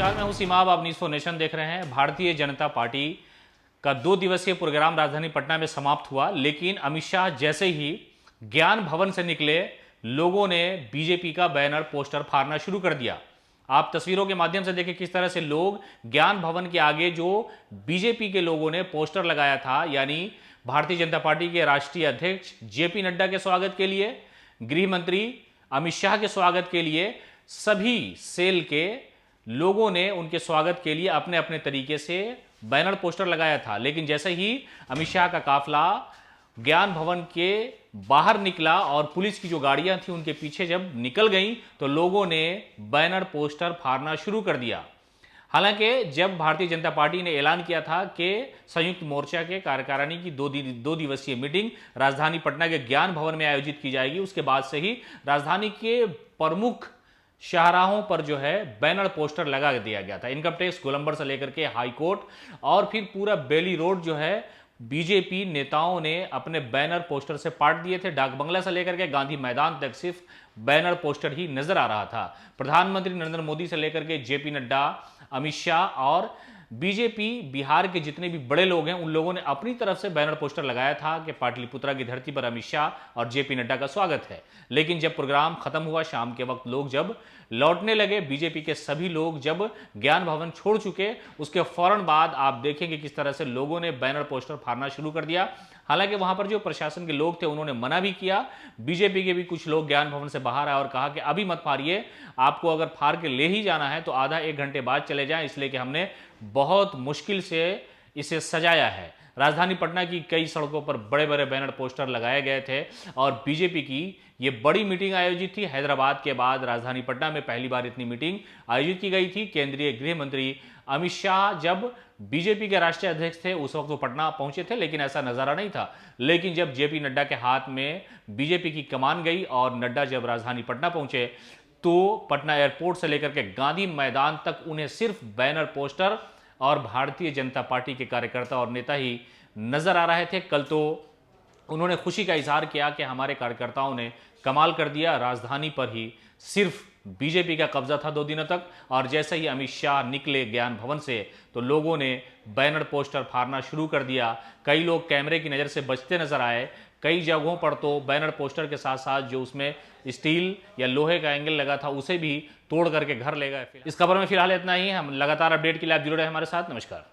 नमस्कार, मैं हूं सीमाब। आप न्यूज़ फॉर नेशन देख रहे हैं। भारतीय जनता पार्टी का 2 दिवसीय प्रोग्राम राजधानी पटना में समाप्त हुआ, लेकिन अमित शाह जैसे ही ज्ञान भवन से निकले, लोगों ने बीजेपी का बैनर पोस्टर फाड़ना शुरू कर दिया। आप तस्वीरों के माध्यम से देखें किस तरह से लोग ज्ञान भवन के आगे जो बीजेपी के लोगों ने पोस्टर लगाया था, यानी भारतीय जनता पार्टी के राष्ट्रीय अध्यक्ष जेपी नड्डा के स्वागत के लिए, गृह मंत्री अमित शाह के स्वागत के लिए, सभी सेल के लोगों ने उनके स्वागत के लिए अपने अपने तरीके से बैनर पोस्टर लगाया था। लेकिन जैसे ही अमित शाह का काफला ज्ञान भवन के बाहर निकला और पुलिस की जो गाड़ियां थी उनके पीछे जब निकल गईं, तो लोगों ने बैनर पोस्टर फाड़ना शुरू कर दिया। हालांकि जब भारतीय जनता पार्टी ने ऐलान किया था कि संयुक्त मोर्चा के कार्यकारिणी की दो दिवसीय मीटिंग राजधानी पटना के ज्ञान भवन में आयोजित की जाएगी, उसके बाद से ही राजधानी के प्रमुख शाहराहों पर जो है बैनर पोस्टर लगा दिया गया था। इनकम टैक्स गोलंबर से लेकर के हाई कोर्ट और फिर पूरा बेली रोड जो है बीजेपी नेताओं ने अपने बैनर पोस्टर से पाट दिए थे। डाक बंगला से लेकर के गांधी मैदान तक सिर्फ बैनर पोस्टर ही नजर आ रहा था। प्रधानमंत्री नरेंद्र मोदी से लेकर के जेपी नड्डा, अमित शाह और बीजेपी बिहार के जितने भी बड़े लोग हैं, उन लोगों ने अपनी तरफ से बैनर पोस्टर लगाया था कि पाटलिपुत्रा की धरती पर अमित शाह और जेपी नड्डा का स्वागत है। लेकिन जब प्रोग्राम खत्म हुआ, शाम के वक्त लोग जब लौटने लगे, बीजेपी के सभी लोग जब ज्ञान भवन छोड़ चुके, उसके फौरन बाद आप देखेंगे किस तरह से लोगों ने बैनर पोस्टर फाड़ना शुरू कर दिया। हालांकि वहां पर जो प्रशासन के लोग थे उन्होंने मना भी किया। बीजेपी के भी कुछ लोग ज्ञान भवन से बाहर आए और कहा कि अभी मत फाड़िए, आपको अगर फाड़ के ले ही जाना है तो आधा एक घंटे बाद चले जाएं, इसलिए कि हमने बहुत मुश्किल से इसे सजाया है। राजधानी पटना की कई सड़कों पर बड़े बड़े बैनर पोस्टर लगाए गए थे और बीजेपी की ये बड़ी मीटिंग आयोजित थी। हैदराबाद के बाद राजधानी पटना में पहली बार इतनी मीटिंग आयोजित की गई थी। केंद्रीय गृह मंत्री अमित शाह जब बीजेपी के राष्ट्रीय अध्यक्ष थे उस वक्त वो पटना पहुंचे थे, लेकिन ऐसा नजारा नहीं था। लेकिन जब जेपी नड्डा के हाथ में बीजेपी की कमान गई और नड्डा जब राजधानी पटना पहुंचे, तो पटना एयरपोर्ट से लेकर के गांधी मैदान तक उन्हें सिर्फ बैनर पोस्टर और भारतीय जनता पार्टी के कार्यकर्ता और नेता ही नजर आ रहे थे। कल तो उन्होंने खुशी का इजहार किया कि हमारे कार्यकर्ताओं ने कमाल कर दिया, राजधानी पर ही सिर्फ बीजेपी का कब्जा था 2 दिनों तक। और जैसे ही अमित शाह निकले ज्ञान भवन से, तो लोगों ने बैनर पोस्टर फाड़ना शुरू कर दिया। कई लोग कैमरे की नज़र से बचते नजर आए। कई जगहों पर तो बैनर पोस्टर के साथ साथ जो उसमें स्टील या लोहे का एंगल लगा था उसे भी तोड़ करके घर ले गए। इस खबर में फिलहाल इतना ही। हम लगातार अपडेट के लिए आप जुड़े रहे हमारे साथ। नमस्कार।